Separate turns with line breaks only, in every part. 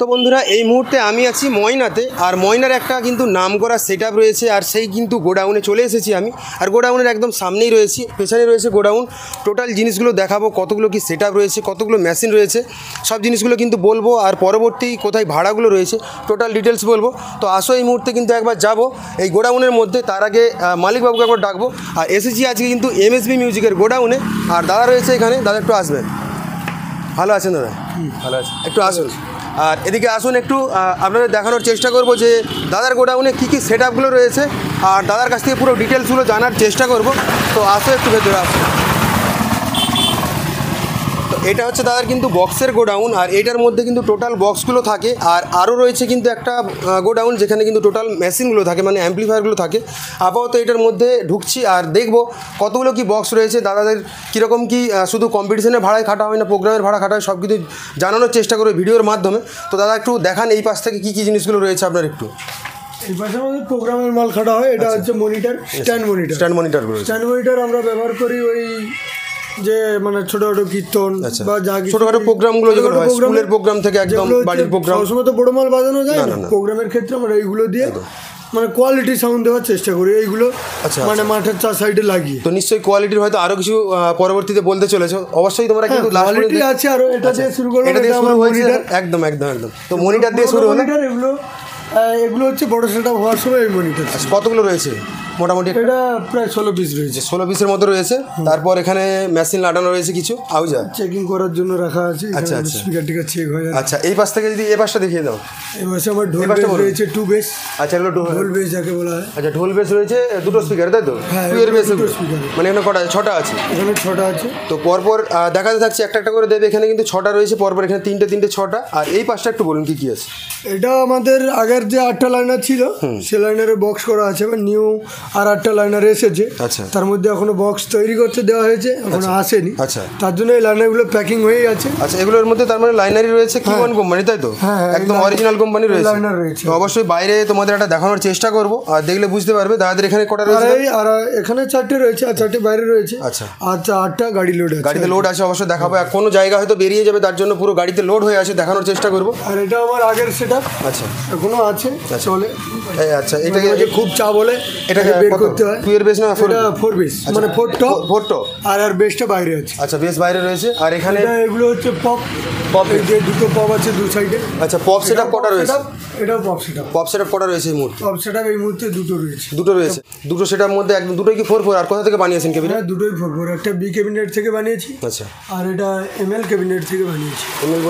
তো বন্ধুরা এই মুহূর্তে আমি আছি ময়নাতে, আর ময়নার একটা কিন্তু নামকরা সেটআপ রয়েছে, আর সেই কিন্তু গোডাউনে চলে এসেছি আমি। আর গোডাউনের একদম সামনেই রয়েছি, পেছনে রয়েছে গোডাউন। টোটাল জিনিসগুলো দেখাবো, কতগুলো কি সেটআপ রয়েছে, কতগুলো মেশিন রয়েছে, সব জিনিসগুলো কিন্তু বলবো। আর পরবর্তী কোথায় ভাড়াগুলো রয়েছে টোটাল ডিটেলস বলবো। তো আসো এই মুহূর্তে কিন্তু একবার যাব এই গোডাউনের মধ্যে। তার আগে মালিকবাবুকে একবার ডাকবো। আর এসেছি আজকে কিন্তু এমএসবি মিউজিকের গোডাউনে, আর দাদা রয়েছে এখানে। দাদা একটু আসবেন। ভালো আছেন দাদা? ভালো আছে, একটু আসুন। আর এদিকে আসুন, একটু আপনাদের দেখানোর চেষ্টা করব যে দাদার গোডাউনে কী কী সেটআপগুলো রয়েছে, আর দাদার কাছ থেকে পুরো ডিটেলসগুলো জানার চেষ্টা করব। তো আসো একটু ভেতরে আসো। তো এটা হচ্ছে দাদার কিন্তু বক্সের গোডাউন, আর এটার মধ্যে কিন্তু টোটাল বক্সগুলো থাকে। আর আরও রয়েছে কিন্তু একটা গোডাউন যেখানে কিন্তু টোটাল মেশিনগুলো থাকে, মানে অ্যাম্প্লিফায়ারগুলো থাকে। আপাতত এটার মধ্যে ঢুকছি আর দেখব কতগুলো কি বক্স রয়েছে, দাদাদের কীরকম কি শুধু কম্পিটিশনের ভাড়ায় খাটা হয় না প্রোগ্রামের ভাড়া খাটা হয়, সব কিছু জানানোর চেষ্টা করবে ভিডিওর মাধ্যমে। তো দাদা একটু দেখান এই পাশ থেকে কী কী জিনিসগুলো রয়েছে আপনার একটু।
এই পাশে আমাদের প্রোগ্রামের মাল খাটা হয়। এটা হচ্ছে মনিটর, স্ট্যান্ড মনিটর আমরা ব্যবহার করি ওই যে মানে ছোটখাটো কীর্তন বা যা
ছোটখাটো প্রোগ্রামগুলো যেগুলো হয় স্কুলের প্রোগ্রাম থেকে একদম বাড়ির প্রোগ্রাম,
সবসময় তো বড় মাল বাজানো যায় না। প্রোগ্রামের ক্ষেত্রে আমরা এইগুলো দিয়ে মানে কোয়ালিটি সাউন্ড দেওয়ার চেষ্টা করি এইগুলো, মানে মাঠের চার সাইডে লাগিয়ে।
তো নিশ্চয়ই কোয়ালিটির হয়তো আরো কিছু পরবর্তীতে বলতে চলেছো অবশ্যই। তোমরা কিন্তু
কোয়ালিটি আছে আরো, এটা দিয়ে শুরু করব।
এটা দিয়ে শুরু হয়েছে একদম একদম একদম। তো মনিটর দিয়ে শুরু হলো।
এগুলো হচ্ছে বড় সেটআপ হওয়ার সময় এই মনিটর।
কতগুলো রয়েছে মোটামুটি?
এটা প্রায় 16 পিস রয়েছে।
16 পিসের মতো রয়েছে। তারপর এখানে মেশিন লাগানো রয়েছে কিছু আউজা
চেকিং করার জন্য রাখা আছে।
আচ্ছা আচ্ছা,
স্পিকার টিকা চেক হয়।
আচ্ছা এই পাশ থেকে যদি এই পাশটা দেখিয়ে দাও।
এই পাশে আমার ঢোল বেস রয়েছে, 2 বেস।
আচ্ছা এগুলো
ঢোল বেস যাকে বলা হয়।
আচ্ছা ঢোল বেস রয়েছে, দুটো স্পিকার তাই তো?
হ্যাঁ,
2 এর বেস
স্পিকার।
মানে এখানে কটা? 6টা আছে।
এখানে 6টা আছে।
তো পরপর দেখাতে থাকছে একটা একটা করে দেবে। এখানে কিন্তু 6টা রয়েছে পরপর, এখানে 3টে 6টা। আর এই পাশটা একটু বলুন কি কি আছে।
এটা আমাদের আগের যে 8টা লাইনার ছিল সে লাইনারে বক্স করা আছে, বা নিউ আর 8টা লাইনার এসেছে।
আচ্ছা,
তার মধ্যে এখনো বক্স তৈরি করতে দেওয়া হয়েছে, এখনো আসেনি।
আচ্ছা,
তার জন্য এই লাইনারগুলো প্যাকিং হয়ে আছে।
আচ্ছা এগুলোর মধ্যে তার মানে লাইনারই রয়েছে কিমন কোম্পানি তাই তো?
হ্যাঁ,
একদম অরিজিনাল কোম্পানি রয়েছে।
লাইনার রয়েছে।
তো অবশ্যই বাইরে তোমাদের একটা দেখানোর চেষ্টা করব, আর দেখলে বুঝতে পারবে দাদাদের এখানে কটা রয়েছে।
আর এখানে 4টে রয়েছে, আর 4টে বাইরে রয়েছে।
আচ্ছা,
আর 8টা গাড়ি লোড আছে।
গাড়িতে লোড আছে, অবশ্যই দেখাবো। কোনো জায়গা হয়তো বেরিয়ে যাবে, তার জন্য পুরো গাড়িতে লোড হয়ে আছে, দেখানোর চেষ্টা করব।
আর এটা আমার আগের সেটআপ।
আচ্ছা
এখনো আছে, চলে।
আচ্ছা এটাকে
খুব চা বলে
এটাকে
বের করতে হয়।
2 এর বেস না
4 বেস, মানে 4 টপ আর বেসটা বাইরে আছে।
আচ্ছা বেস বাইরে রয়েছে। আর এখানে
এগুলো হচ্ছে পপ যে দুটো পপ আছে দু সাইডে।
আচ্ছা পপ সেটআপ কটা রয়েছে?
এটাও পপ সেটআপ
কটা রয়েছে এই মুহূর্তে?
পপ সেটআপ এই মুহূর্তে দুটো রয়েছে।
দুটো সেটআপ মধ্যে একদম দুটোই কি 4/4? আর কোথা থেকে বানিয়েছেন ক্যাবিনেট?
হ্যাঁ দুটোই 4/4। একটা বি ক্যাবিনেট থেকে বানিয়েছি।
আচ্ছা। আর
এটা এমএল ক্যাবিনেট থেকে বানিয়েছি।
এমএল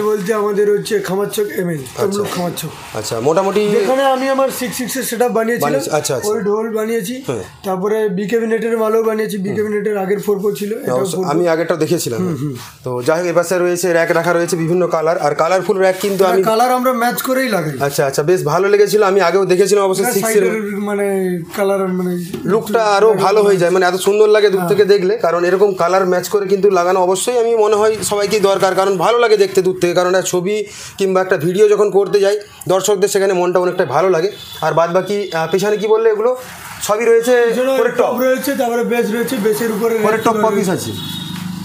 বলতে
আমাদের হচ্ছে খামারচক এমএল, তমলুক খামারচক।
আচ্ছা মোটামুটি
এখানে আমি আমার 6/6 এর সেটআপ বানিয়েছিলাম।
আচ্ছা
ওই ঢোল বানিয়েছি। তারপরে বি ক্যাবিনেটের মালও বানিয়েছি। বি ক্যাবিনেটের আগের 4/4 ছিল,
আমি আগেরটাও দেখেছিলাম। তো যাই হোক এপাশে রয়েছে র্যাক রাখা রয়েছে বিভিন্ন কালার, আর কালারফুল র্যাক কিন্তু আমি
কালার আমরা ম্যাচ করেই লাগাই।
আচ্ছা আচ্ছা বেশ ভালো লেগেছিল, আমি আগেও দেখেছিলাম অবশ্য। 6 এর
মানে কালার মানে
লুকটা আরো ভালো হয়ে যায়, মানে এত সুন্দর লাগে দূর থেকে দেখলে। কারণ এরকম কালার ম্যাচ করে কিন্তু লাগানো অবশ্যই আমি মনে হয় সবাইকেই দরকার, কারণ ভালো লাগে দেখতে দূর থেকে। কারণ একটা ছবি কিংবা একটা ভিডিও যখন করতে যাই দর্শকদের, সেখানে মনটা অনেকটা ভালো লাগে। আর বাদ বাকি পেছনে কি বললে এগুলো সবই রয়েছে।
টপ রয়েছে, তারপরে বেস রয়েছে, বেসের উপরে
টপ পিস আছে।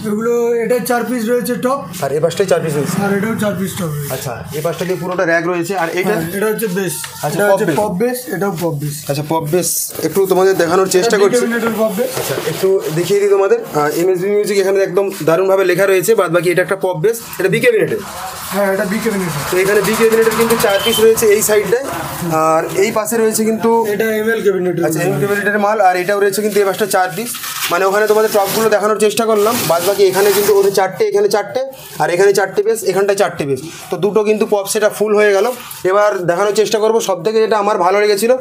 এগুলো এটা 4 পিস রয়েছে টপ,
আর এই পাশটাই 4 পিস রয়েছে,
আর এটাও 4 পিস টপ রয়েছে।
আচ্ছা এই পাশটা দিয়ে পুরোটা র্যাক রয়েছে। আর এটা
হচ্ছে বেস।
আচ্ছা
এটা হচ্ছে পপ বেস, এটাও পপ বেস।
আচ্ছা পপ বেস একটু তোমাদের দেখানোর চেষ্টা করছি। আচ্ছা একটু দেখিয়ে দিই তোমাদের। এমএসবি মিউজিক এখানে একদম দারুণভাবে লেখা রয়েছে। বাদ বাকি এটা একটা পপ বেস, এটা বি ক্যাবিনেটের।
হ্যাঁ এটা বি ক্যাবিনেট।
তো এখানে বি ক্যাবিনেটের কিন্তু 4 পিস রয়েছে এই সাইডটায়, আর এই পাশে রয়েছে কিন্তু
এটা এমএল ক্যাবিনেট।
আচ্ছা এমএল ক্যাবিনেটের মাল। আর এটাও রয়েছে কিন্তু এই পাশটা 4 পিস, মানে ওখানে তোমাদের টপগুলো দেখানোর চেষ্টা করলাম। বাদ বাকি এখানে কিন্তু ওদের 4টে, এখানে 4টে, আর এখানে 4টে বেস, এখানটায় 4টে বেস। তো দুটো কিন্তু পপ সেটআপ ফুল হয়ে গেল। এবার দেখানোর চেষ্টা করবো সব থেকে যেটা আমার ভালো লেগেছিল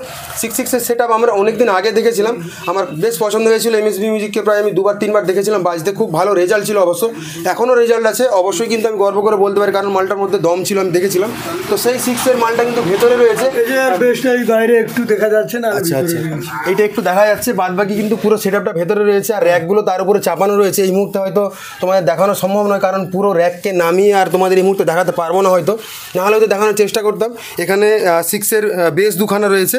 6/6 এর সেটআপ। আমরা অনেকদিন আগে দেখেছিলাম, আমার বেশ পছন্দ হয়েছিল। এমএসবি মিউজিককে প্রায় আমি 2-3 বার দেখেছিলাম বাজতে, খুব ভালো রেজাল্ট ছিল। অবশ্য এখনও রেজাল্ট আছে অবশ্যই, কিন্তু আমি গর্ব করে বলতে পারি কারণ মালটার মধ্যে দম ছিল, আমি দেখেছিলাম। তো সেই 6 এর মালটা কিন্তু ভেতরে রয়েছে।
বাইরে একটু দেখা যাচ্ছে না।
আচ্ছা আচ্ছা এইটা একটু দেখা যাচ্ছে। বাদ বাকি কিন্তু পুরো সেটআপটা ভেতরে রয়েছে, আর র্যাকগুলো তার উপরে চাপানো রয়েছে। এই মুহূর্তে হয়তো তোমাদের দেখানো সম্ভব নয়, কারণ পুরো র্যাককে নামিয়ে আর তোমাদের এই মুহূর্তে দেখাতে পারবো না হয়তো, নাহলে হয়তো দেখানোর চেষ্টা করতাম। এখানে 6 এর বেস দুখানা রয়েছে,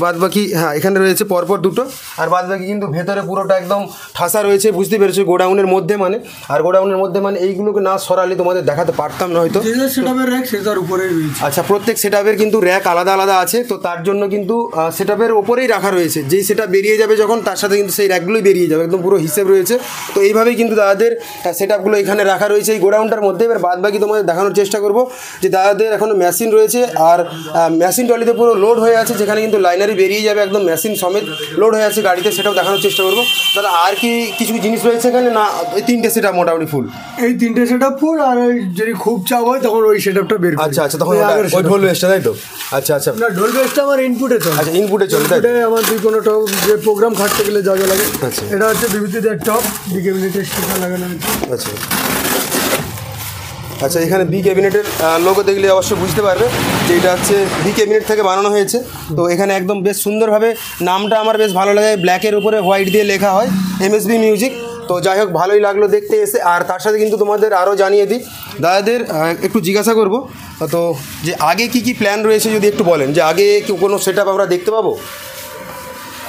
বাদ বাকি হ্যাঁ এখানে রয়েছে পরপর দুটো। আর বাদ বাকি কিন্তু ভেতরে পুরোটা একদম ঠাসা রয়েছে, বুঝতে পেরেছো, গোডাউনের মধ্যে মানে। আর গোডাউনের মধ্যে মানে এইগুলোকে না সরালে তোমাদের দেখাতে পারতাম না হয়তো।
সেটআপের র্যাক সেটার উপরেই রয়েছে।
আচ্ছা, প্রত্যেক সেটআপের কিন্তু র্যাক আলাদা আলাদা আছে, তো তার জন্য কিন্তু সেটআপের ওপরেই রাখা রয়েছে। যেই সেটআপ বেরিয়ে যাবে যখন, তার সাথে কিন্তু সেই র্যাকগুলোই বেরিয়ে যাবে, একদম পুরো হিসেব রয়েছে। তো এইভাবেই কিন্তু দাদাদের সেটআপগুলো এখানে রাখা রয়েছে এই গোডাউনটার মধ্যে। এবার বাদ বাকি তোমাদের দেখানোর চেষ্টা করব যে দাদাদের এখনও মেশিন রয়েছে, আর মেশিন ট্রলিতে পুরো লোড হয়ে আছে, যেখানে কিন্তু লাইনারি বেরিয়ে যাবে, একদম মেশিন সমেত লোড হয়ে আছে গাড়িতে, সেটাও দেখানোর চেষ্টা করবো। দাদা আর কি কিছু জিনিস রয়েছে এখানে, না এই 3টে সেটআপ মোটামুটি ফুল?
এই 3টে সেটআপ ফুল, আর ওই যদি খুব চাপ হয় তখন ওই সেটআপটা বের করি।
আচ্ছা, তখন ওই ঢোল বেসটা, তাই তো? আচ্ছা,
না, ঢোল বেসটা আমার ইনপুটে চলে।
আচ্ছা, ইনপুটে চলে, তাই
আমার কোনো টপ যে প্রোগ্রাম খাটতে গেলে যা যা লাগে।
আচ্ছা,
এটা হচ্ছে বিভূতিদের টপ, বি ক্যাবিনেটের স্টিকার লাগানো আছে।
আচ্ছা আচ্ছা, এখানে বি ক্যাবিনেটের লোগো দেখলে অবশ্যই বুঝতে পারবে যে এটা হচ্ছে বি ক্যাবিনেট থেকে বানানো হয়েছে। তো এখানে একদম বেশ সুন্দরভাবে নামটা আমার বেশ ভালো লাগে, ব্ল্যাকের উপরে হোয়াইট দিয়ে লেখা হয় এমএসবি মিউজিক। তো যাই হোক, ভালোই লাগলো দেখতে এসে। আর তার সাথে কিন্তু তোমাদের আরও জানিয়ে দিই, দাদাদের একটু জিজ্ঞাসা করব তো যে আগে কি প্ল্যান রয়েছে যদি একটু বলেন, যে আগে কি কোনো সেটআপ আমরা দেখতে পাবো?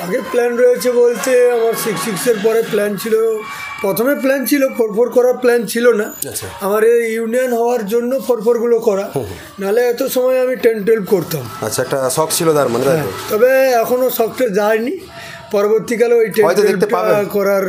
আগে প্ল্যান রয়েছে বলতে আমার 6-6-এর পরে প্ল্যান ছিল, প্রথমে প্ল্যান ছিল 4-4 করার প্ল্যান ছিল না। আমার এই ইউনিয়ন হওয়ার জন্য 4-4গুলো করা, নাহলে এত সময় আমি 10-12 করতাম।
আচ্ছা, একটা শখ ছিল তার মানে, তাই তো?
তবে এখনও শখটা যায়নি, পরবর্তীকালে ওই 10-12 করার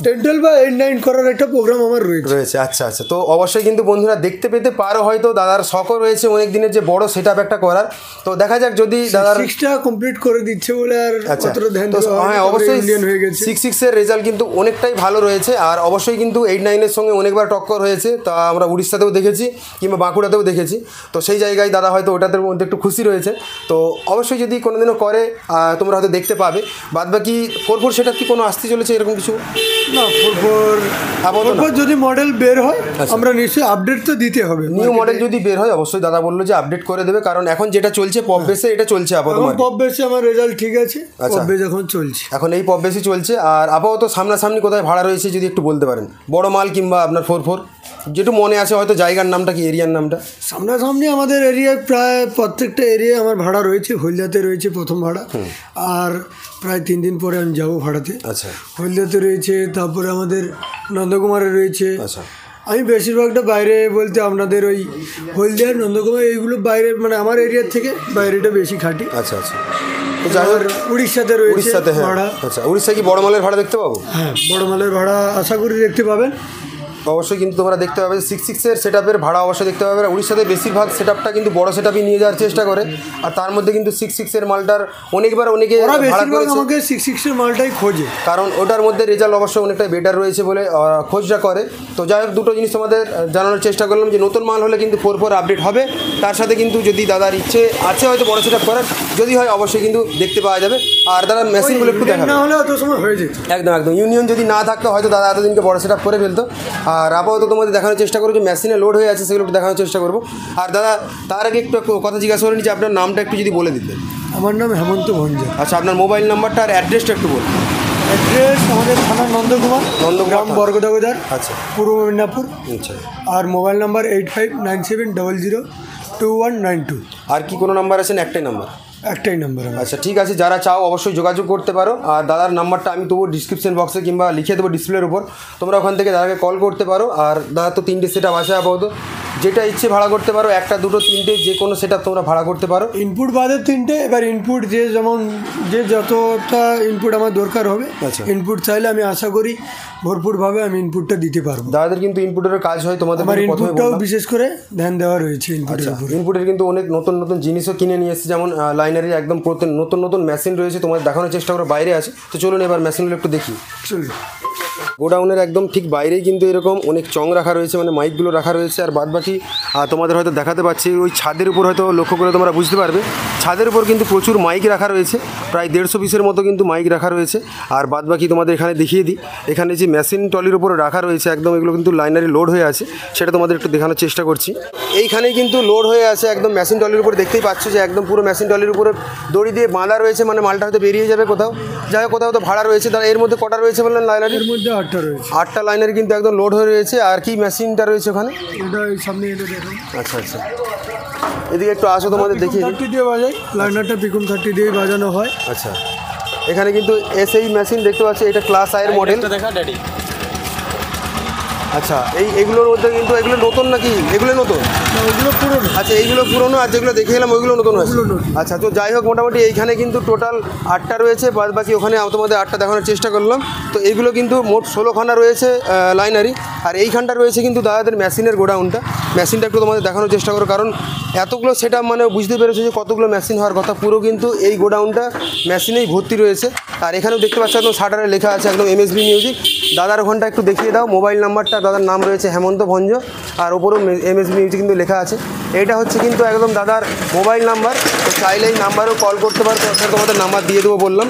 10-12 বা 8-9 করার একটা প্রোগ্রাম আমার রয়েছে।
আচ্ছা আচ্ছা, তো অবশ্যই কিন্তু বন্ধুরা দেখতে পেতে পারো, হয়তো দাদার শখও রয়েছে অনেক দিনের যে বড় সেটআপ একটা করার। তো দেখা যাক যদি দাদার
6টা কমপ্লিট করে দিচ্ছে বলে আর অতটা ধ্যান দেওয়া হয়।
হ্যাঁ, অবশ্যই
ইন্ডিয়ান হয়ে গেছে।
6-6-এর রেজাল্ট কিন্তু অনেকটাই ভালো রয়েছে, আর অবশ্যই কিন্তু 8-9-এর সঙ্গে অনেকবার টক্কর হয়েছে। তা আমরা উড়িষ্যাতেও দেখেছি কিংবা বাঁকুড়াতেও দেখেছি। তো সেই জায়গায় দাদা হয়তো ওটাদের মধ্যে একটু খুশি রয়েছে। তো অবশ্যই যদি কোনোদিনও করে তোমরা হয়তো দেখতে পাবে। বাদবাকি 4-4 সেটআপ কি কোনো আসতে চলেছে এরকম কিছু?
না, 4-4 যদি মডেল বের হয় আমরা নিশ্চয়ই আপডেট তো দিতে হবে।
নিউ মডেল যদি বের হয় অবশ্যই দাদা বললো যে আপডেট করে দেবে, কারণ এখন যেটা চলছে পপ বেসে, এটা চলছে আপাতত।
পপ বেসে আমার রেজাল্ট ঠিক আছে, পপ বেস এখন চলছে,
এখন এই পপ বেসই চলছে। আর আপাতত সামনাসামনি কোথায় ভাড়া রয়েছে যদি একটু বলতে পারেন, বড় মাল কিংবা আপনার 4-4 যেটু মনে আছে, হয়তো জায়গার নামটা কি, এরিয়ার নামটা?
সামনাসামনি আমাদের এরিয়ায় প্রায় প্রত্যেকটা এরিয়ায় আমার ভাড়া রয়েছে। হলদিয়াতে রয়েছে প্রথম ভাড়া, আর প্রায় 3 দিন পরে আমি যাবো ভাড়াতে।
আচ্ছা,
হলদিয়াতে রয়েছে, তারপরে আমাদের নন্দকুমারে রয়েছে।
আচ্ছা,
আমি বেশিরভাগটা বাইরে বলতে আপনাদের ওই হলদিয়া, নন্দকুমার এইগুলো বাইরে, মানে আমার এরিয়ার থেকে বাইরেটা বেশি খাটি।
আচ্ছা আচ্ছা,
উড়িষ্যাতে রয়েছে।
উড়িষ্যাতে, হ্যাঁ। আচ্ছা, উড়িষ্যায় কি বড় মালের ভাড়া দেখতে পাবো?
হ্যাঁ, বড় মালের ভাড়া আশা করি দেখতে পাবেন।
অবশ্যই কিন্তু তোমরা দেখতে পাবে 6-6-এর সেটআপের ভাড়া অবশ্যই দেখতে পাবে। উড়িষ্যাতে বেশিরভাগ সেটআপটা কিন্তু বড় সেটআপই নিয়ে যাওয়ার চেষ্টা করে, আর তার মধ্যে কিন্তু 6-6-এর মালটার অনেকবার অনেকে ভাড়া করেছে,
আমাকে 6-6-এর মালটাই খোঁজে,
কারণ ওটার মধ্যে রেজাল্ট অবশ্যই অনেকটাই বেটার রয়েছে বলে খোঁজটা করে। তো যাই হোক, দুটো জিনিস তোমাদের জানানোর চেষ্টা করলাম যে নতুন মাল হলে কিন্তু 4-4 আপডেট হবে, তার সাথে কিন্তু যদি দাদার ইচ্ছে আছে হয়তো বড় সেটআপ করার, যদি হয় অবশ্যই কিন্তু দেখতে পাওয়া যাবে। আর দাদা মেশিনগুলো একটু দেখাবে,
না হলে অত সময় হয়ে যেত।
একদম একদম, ইউনিয়ন যদি না থাকতো হয়তো দাদা এতদিনকে বড় সেটআপ করে ফেলতো। আর আপাতত তোমাদের দেখানোর চেষ্টা করবো যে মেশিনে লোড হয়ে আছে, সেগুলো একটু দেখানোর চেষ্টা করবো। আর দাদা তার আগে একটু কথা জিজ্ঞাসা করে নিচ্ছি, আপনার নামটা একটু যদি বলে দিতেন।
আমার নাম হেমন্ত ভঞ্জা।
আচ্ছা, আপনার মোবাইল নাম্বারটা আর অ্যাড্রেসটা একটু বলুন।
অ্যাড্রেস আমাদের থানা নন্দকুমার, গ্রাম বর্গদাগোদার,
আচ্ছা,
পূর্ব মেদিনীপুর।
আচ্ছা,
আর মোবাইল নাম্বার 8597002192।
আর কি কোনো নাম্বার আছেন? একটাই নাম্বার?
একটাই নাম্বার।
আচ্ছা, ঠিক আছে, যারা চাও অবশ্যই যোগাযোগ করতে পারো। আর দাদার নাম্বারটা আমি তবু ডিসক্রিপশন বক্সে কিংবা লিখে দেবো ডিসপ্লের উপর, তোমরা ওখান থেকে দাদাকে কল করতে পারো। আর দাদা তো 3টে সেটআপ আছে আপাতত, যেটা ইচ্ছে ভাড়া করতে পারো, 1টা 2টো 3টে যে কোনো সেটআপ তোমরা ভাড়া করতে পারো।
ইনপুট বাদে 3টে, এবার ইনপুট যে যেমন যে যতটা ইনপুট আমার দরকার হবে, ইনপুট চাইলে আমি আশা করি ভরপুরভাবে আমি ইনপুটটা দিতে পারবো।
দাদাদের কিন্তু ইনপুটের কাজ হয়, তোমাদের
আমার ইনপুটটাও বিশেষ করে ধ্যান দেওয়া রয়েছে ইনপুটের উপর।
ইনপুটের কিন্তু অনেক নতুন নতুন জিনিসও কিনে নিয়ে এসেছে, যেমন লাইনারি একদম নতুন নতুন মেশিন রয়েছে, তোমাদের দেখানোর চেষ্টা করো, বাইরে আছে। তো চলুন এবার মেশিনগুলো একটু দেখি। চলুন। গোডাউনের একদম ঠিক বাইরেই কিন্তু এরকম অনেক চং রাখা রয়েছে, মানে মাইকগুলো রাখা রয়েছে। আর বাদবাকি তোমাদের হয়তো দেখাতে পাচ্ছি, ওই ছাদের উপর হয়তো লক্ষ্য করে তোমরা বুঝতে পারবে, ছাদের উপর কিন্তু প্রচুর মাইক রাখা রয়েছে, প্রায় 150 পিসের মতো কিন্তু মাইক রাখা রয়েছে। আর বাদবাকি তোমাদের এখানে দেখিয়ে দিই, এখানে যে মেশিন ট্রলির উপরে রাখা রয়েছে একদম, এগুলো কিন্তু লাইনারি লোড হয়ে আছে, সেটা তোমাদের একটু দেখানোর চেষ্টা করছি। এইখানেই কিন্তু লোড হয়ে আছে একদম মেশিন ট্রলির উপর, দেখতেই পাচ্ছ যে একদম পুরো মেশিন ট্রলির উপরে দড়ি দিয়ে বাঁধা রয়েছে, মানে মালটা হয়তো বেরিয়ে যাবে কোথাও, যাই হোক কোথাও তো ভাড়া রয়েছে। তারা এর মধ্যে কটা রয়েছে বললেন লাইনারি?
এর মধ্যে 8টা রয়েছে।
8টা লাইনারি কিন্তু একদম লোড হয়ে রয়েছে। আর কি মেশিনটা রয়েছে ওখানে?
এটা সামনে এটা দেখুন।
আচ্ছা আচ্ছা, এদিকে একটু আসো, তোমাদের দেখিয়ে দিই।
30 দিয়ে বাজাই, লাইনারটা পিকুম 30 দিয়ে বাজানো হয়।
আচ্ছা, এখানে কিন্তু এসএই মেশিন দেখতে পাচ্ছি, এটা ক্লাস আইয়ের মডেল। আচ্ছা, এগুলোর মধ্যে কিন্তু এগুলো নতুন নাকি? এগুলো নতুন?
না, ওগুলো পুরনো।
আচ্ছা, এইগুলো পুরনো, আর যেগুলো দেখে এলাম ওইগুলো নতুন আছে।
ওগুলো নতুন।
আচ্ছা, তো যাই হোক, মোটামুটি এইখানে কিন্তু টোটাল 8টা রয়েছে, বাদ বাকি ওখানে তোমাদের 8টা দেখানোর চেষ্টা করলাম। তো এইগুলো কিন্তু মোট 16খানা রয়েছে লাইনারি, আর এইখানটা রয়েছে কিন্তু দাদাদের মেশিনের গোডাউনটা। মেশিনটা একটু তোমাদের দেখানোর চেষ্টা করো, কারণ এতগুলো সেট আপ মানে বুঝতে পেরেছো যে কতগুলো মেশিন হওয়ার কথা। পুরো কিন্তু এই গোডাউনটা মেশিনেই ভর্তি রয়েছে। আর এখানেও দেখতে পাচ্ছ একদম শাটারে লেখা আছে একদম এমএসবি মিউজিক। দাদার ওখানটা একটু দেখিয়ে দাও, মোবাইল নাম্বারটা, দাদার নাম রয়েছে হেমন্ত ভঞ্জ, আর ওপরেও এমএসবি মিউজিক কিন্তু লেখা আছে। এটা হচ্ছে কিন্তু একদম দাদার মোবাইল নাম্বার, তো চাইলে এই নাম্বারেও কল করতে পারো, তোমাদের নাম্বার দিয়ে দেবো বললাম।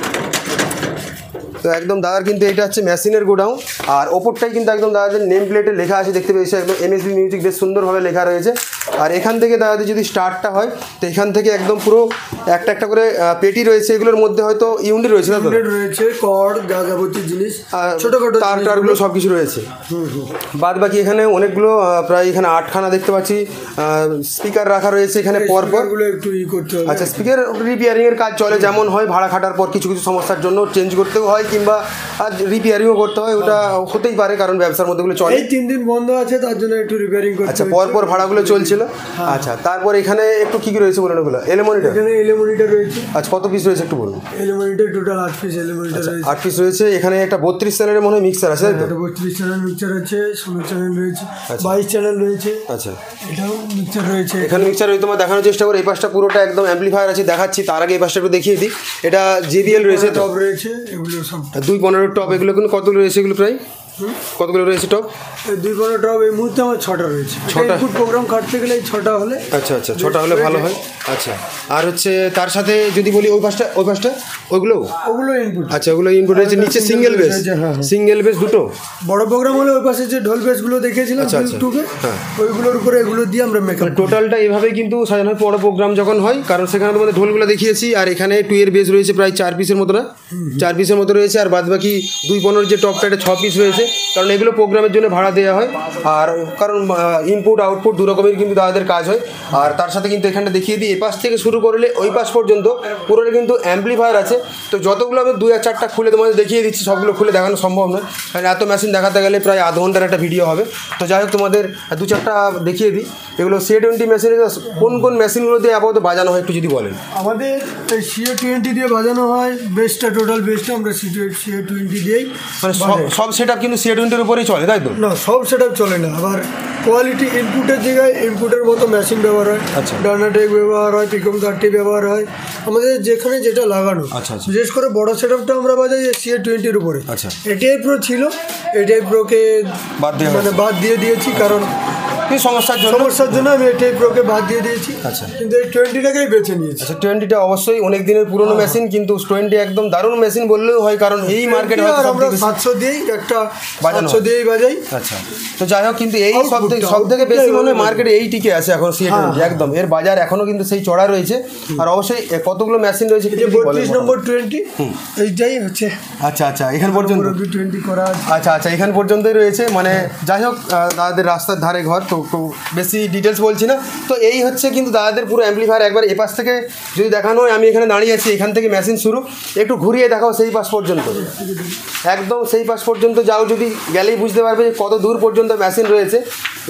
তো একদম দাদার কিন্তু এটা হচ্ছে মেশিনের গোডাউন, আর ওপরটাই কিন্তু একদম দাদাদের নেম প্লেটে লেখা আছে, দেখতে পেয়েছে একদম এমএসবি মিউজিক বেশ সুন্দরভাবে লেখা রয়েছে। আর এখান থেকে দাদাদের যদি স্টার্টটা হয়, তো এখান থেকে একদম পুরো একটা একটা করে পেটি রয়েছে, এগুলোর মধ্যে হয়তো ইউনিট রয়েছে,
রয়েছে কর্ড, যাবতীয় জিনিস, ছোটোখাটো
তার টারগুলো সব কিছু রয়েছে। বাদ বাকি এখানে অনেকগুলো প্রায় এখানে 8খানা দেখতে পাচ্ছি স্পিকার রাখা রয়েছে এখানে পরপর।
একটু করতে হবে।
আচ্ছা, স্পিকার রিপেয়ারিংয়ের কাজ চলে, যেমন হয় ভাড়া খাটার পর কিছু কিছু সমস্যার জন্য চেঞ্জ করতেও হয়, কিংবা রিপেয়ারিংও করতে হয়, ওটা হতেই পারে, কারণ ব্যবসার মধ্যেগুলো চলে।
এই 3 দিন বন্ধ আছে, তার জন্য একটু রিপেয়ারিং করতে।
আচ্ছা, পরপর ভাড়াগুলো চলছিল। আচ্ছা, তারপর এখানে একটু কী কী রয়েছে বলুন ওগুলো? এলিমনিটার,
এখানে এলিমনিটার রয়েছে।
আচ্ছা, কত পিস রয়েছে একটু বলুন?
এলিমনিটার টোটাল 8 পিস এলিমনিটার রয়েছে।
8 পিস রয়েছে। এখানে একটা 32 চ্যানেলের মনে হয় মিক্সার আছে, তাই তো?
32 চ্যানেল মিক্সার আছে, 16 চ্যানেল রয়েছে, 22 চ্যানেল রয়েছে।
আচ্ছা,
এটাও মিক্সার রয়েছে।
এখানে মিক্সার রয়েছে, তোমার দেখানোর চেষ্টা করো। এই পাশটা পুরোটা একদম অ্যাম্পলিফায়ার আছে, দেখাচ্ছি। তার আগে এই পাশটা একটু দেখিয়ে দিই। এটা JBL রয়েছে,
টপ রয়েছে, এগুলো সব
215 টপ। এগুলো কিন্তু কতগুলো রয়েছে এগুলো? প্রায় কতগুলো রয়েছে টপ?
215 টপ এই মুহূর্তে আমার 6টা রয়েছে। 6টা ইনপুট প্রোগ্রাম কাটতে গেলে এই 6টা হলে।
আচ্ছা আচ্ছা, 6টা হলে ভালো হয়। আচ্ছা, আর হচ্ছে তার সাথে যদি বলি ওই পাশটা ওগুলো
ইনপুট।
আচ্ছা, ওগুলো ইনপুট রয়েছে। নিচে সিঙ্গেল বেস, সিঙ্গেল বেস দুটো।
বড় প্রোগ্রাম হলে ওই পাশে যে ঢোল বেসগুলো দেখেছিলাম ইউটিউবে, ওইগুলোর উপরে এগুলো দিয়ে আমরা মেকআপ।
টোটালটা এইভাবেই কিন্তু সাজানো হয় বড় প্রোগ্রাম যখন হয়, কারণ সেখানে তোমাদের ঢোলগুলো দেখিয়েছি। আর এখানে 2 এর বেস রয়েছে প্রায় 4 পিসের মতো, না 4 পিসের মতো রয়েছে। আর বাদ বাকি 215 যে টপটা, এটা 6 পিস রয়েছে, কারণ এগুলো প্রোগ্রামের জন্য ভাড়া দেওয়া হয়। আর কারণ ইনপুট আউটপুট দু রকমের কিন্তু দাদাদের কাজ হয়। আর তার সাথে কিন্তু এখানটা দেখিয়ে দিই, এই পাশ থেকে শুরু করলে ওই পাশ পর্যন্ত পুরোটা কিন্তু অ্যাম্পলিফায়ার আছে। তো যতগুলো আমি 2 আর 4টা খুলে তোমাদের দেখিয়ে দিচ্ছি, সবগুলো খুলে দেখানো সম্ভব নয়, কারণ এত মেশিন দেখাতে গেলে প্রায় আধ ঘন্টার একটা ভিডিও হবে। তো যাই হোক, তোমাদের 2-4টা দেখিয়ে দিই। এগুলো CA20 মেশিনে কোন কোন মেশিনগুলো দিয়ে আপাতত বাজানো হয় একটু যদি বলেন।
আমাদের CA20 দিয়ে বাজানো হয় বেসটা, টোটাল বেসটা আমরা CA20 দিয়েই,
মানে সব সেট আপ কিন্তু CA20 উপরেই চলে, তাই তো?
না, সব সেট আপ চলে না। আবার কোয়ালিটি ইনপুটের জায়গায় ইনপুটের মতো মেশিন ব্যবহার হয়।
আচ্ছা,
ডানাটেক ব্যবহার হয়, পিকম 30 ব্যবহার হয়, আমাদের যেখানে যেটা লাগানো।
আচ্ছা,
বিশেষ করে বড় সেট আপটা আমরা বাজাই CA20 উপরে।
আচ্ছা,
এটিআই প্রো ছিল, এটিআই প্রোকে বাদ দিয়ে দিয়েছি, কারণ
সমস্যার
জন্য আমি এটিআই প্রোকে বাদ দিয়ে দিয়েছি।
আচ্ছা,
কিন্তু এই 20টাকেই বেছে নিয়েছি।
আচ্ছা, 20টা অবশ্যই অনেক দিনের পুরনো মেশিন, কিন্তু 20 একদম দারুণ মেশিন বললেও হয়, কারণ এই মার্কেটে
আমরা 700 দিয়েই একটা 700 দিয়েই বাজাই।
আচ্ছা, তো যাই হোক, কিন্তু এই সব থেকে বেশি মনে হয় মার্কেটে এই টিকে আছে এখন CA20 একদম। এর বাজার এখনও কিন্তু সেই চড়া রয়েছে। আর অবশ্যই কতগুলো মেশিন রয়েছে?
32 নম্বর 20 এইটাই হচ্ছে।
আচ্ছা আচ্ছা, এখান পর্যন্ত
20 করা আছে।
আচ্ছা আচ্ছা, এখান পর্যন্তই রয়েছে। মানে যাই হোক, দাদাদের রাস্তার ধারে ঘর, তো বেশি ডিটেলস বলছি না। তো এই হচ্ছে কিন্তু দাদাদের পুরো অ্যাম্পলিফায়ার। একবার এ পাশ থেকে যদি দেখানো হয়, আমি এখানে দাঁড়িয়ে আছি, এখান থেকে মেশিন শুরু, একটু ঘুরিয়ে দেখাও সেই পাশ পর্যন্ত। একদম সেই পাশ পর্যন্ত যাও, যদি গেলেই বুঝতে পারবে যে কত দূর পর্যন্ত মেশিন রয়েছে।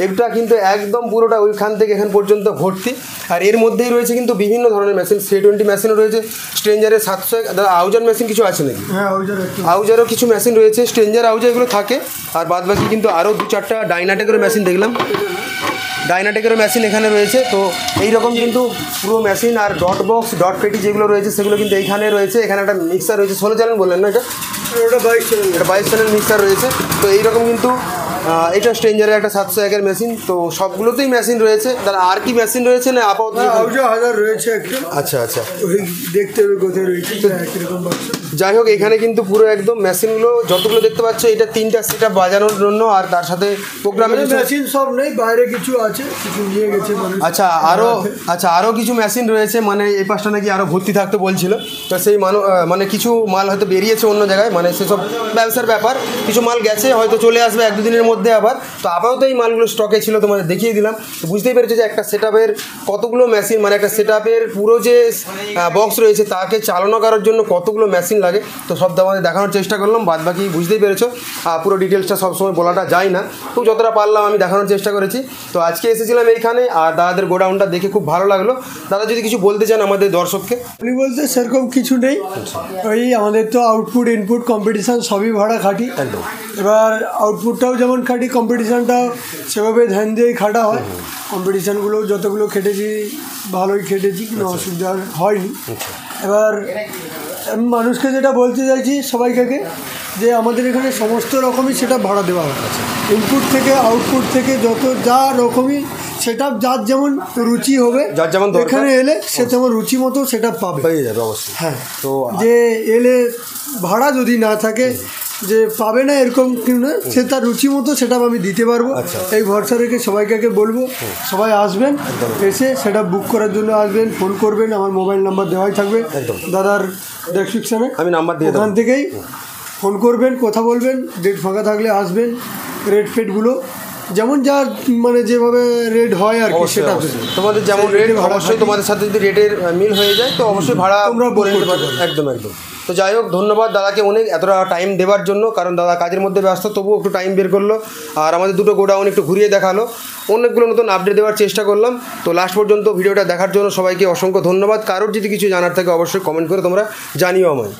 এটা কিন্তু একদম পুরোটা ওইখান থেকে এখান পর্যন্ত ভর্তি। আর এর মধ্যেই রয়েছে কিন্তু বিভিন্ন ধরনের মেশিন। CA20 মেশিনও রয়েছে, স্ট্রেঞ্জারের 700। দাদা, আউজার মেশিন কিছু আছে নাকি?
হ্যাঁ,
আউজারও কিছু মেশিন রয়েছে, স্ট্রেঞ্জার আউজার এগুলো থাকে। আর বাদ বাকি কিন্তু আরও 2-4টা ডাইনাটেকেরও মেশিন দেখলাম, ডাইনাটেকেরও মেশিন এখানে রয়েছে। তো এইরকম কিন্তু পুরো মেশিন। আর ডট বক্স, ডট পেটি যেগুলো রয়েছে সেগুলো কিন্তু এইখানে রয়েছে। এখানে একটা মিক্সার রয়েছে, 16 চ্যানেল বললেন না? এটা 22 চ্যানেল মিক্সার রয়েছে। তো এইরকম কিন্তু এটা স্ট্রেঞ্জারের একটা 701-এর মেশিন। তো সবগুলোতেই মেশিন রয়েছে। দাদা, আর কি মেশিন রয়েছে না আপাতত?
হাজার রয়েছে একটা।
আচ্ছা আচ্ছা,
দেখতে হবে কোথায় রয়েছে।
যাই হোক, এখানে কিন্তু পুরো একদম মেশিনগুলো যতগুলো দেখতে পাচ্ছ, এটা 3টা সেট আপ বাজানোর জন্য। আর তার সাথে প্রোগ্রামের
মেশিন সব নেই, বাইরে কিছু আছে, কিছু নিয়ে গেছে।
আচ্ছা, আরও কিছু মেশিন রয়েছে, মানে এই পাশটা নাকি আরও ভর্তি থাকতে বলছিল। তো সেই মানে কিছু মাল হয়তো বেরিয়েছে অন্য জায়গায়, মানে সেসব ব্যবসার ব্যাপার। কিছু মাল গেছে, হয়তো চলে আসবে 1-2 দিনের মধ্যে আবার। তো আপাতত এই মালগুলো স্টকে ছিল, তোমাদের দেখিয়ে দিলাম। তো বুঝতেই পেরেছো যে একটা সেট আপের কতগুলো মেশিন, মানে একটা সেট আপের পুরো যে বক্স রয়েছে তাকে চালানো করার জন্য কতগুলো মেশিন লাগে, তো সব তোমাদের দেখানোর চেষ্টা করলাম। বাদ বাকি বুঝতেই পেরেছো, পুরো ডিটেলসটা সবসময় বলাটা যায় না, তো যতটা পারলাম আমি দেখানোর চেষ্টা করেছি। তো আজকে এসেছিলাম এইখানে, আর দাদাদের গোডাউনটা দেখে খুব ভালো লাগলো। দাদা যদি কিছু বলতে চান আমাদের দর্শককে।
উনি বলতে সেরকম কিছু নেই, ওই আমাদের তো আউটপুট ইনপুট কম্পিটিশান সবই ভাড়া খাটি।
একদম।
এবার আউটপুটটাও যেমন খাটি, কম্পিটিশানটাও সেভাবে ধ্যান দিয়েই খাটা হয়। কম্পিটিশানগুলো যতগুলো খেটেছি ভালোই খেটেছি, কোনো অসুবিধা হয়নি। এবার আমি মানুষকে যেটা বলতে চাইছি সবাইকে, যে আমাদের এখানে সমস্ত রকমই সেটা ভাড়া দেওয়া হয়। ইনপুট থেকে আউটপুট থেকে যত যা রকমই সেটা যার যেমন রুচি হবে,
যার যেমন
এখানে এলে সে তেমন রুচি মতো সেটা পাবে,
পেয়ে যাবে অবশ্যই।
হ্যাঁ।
তো
যে এলে ভাড়া যদি না থাকে যে পাবে না এরকম কেউ না, সে তার রুচি মতো সেটা আমি দিতে পারবো। এই ভরসা রেখে সবাইকে বলবো সবাই আসবেন, এসে সেটা বুক করার জন্য আসবেন, ফোন করবেন, আমার মোবাইল নাম্বার দেওয়াই থাকবে দাদার ডেসক্রিপশানে,
আমি নাম্বার দিয়ে
ওখান থেকেই ফোন করবেন, কথা বলবেন, ডেট ফাঁকা থাকলে আসবেন। রেট ফেটগুলো যেমন যা মানে যেভাবে রেট হয় আর কি, সেটা
তোমাদের যেমন রেট, অবশ্যই তোমাদের সাথে যদি রেটের মিল হয়ে যায় তো অবশ্যই ভাড়া
তোমরা
বলে নিতে পারবে। একদম একদম। তো যাই হোক, ধন্যবাদ দাদাকে অনেক এতটা টাইম দেওয়ার জন্য, কারণ দাদা কাজের মধ্যে ব্যস্ত, তবুও একটু টাইম বের করলো আর আমাদের দুটো গোডাউন একটু ঘুরিয়ে দেখালো, অনেকগুলো নতুন আপডেট দেওয়ার চেষ্টা করলাম। তো লাস্ট পর্যন্ত ভিডিওটা দেখার জন্য সবাইকে অসংখ্য ধন্যবাদ। কারোর যদি কিছু জানার থাকে অবশ্যই কমেন্ট করে তোমরা জানিও আমায়।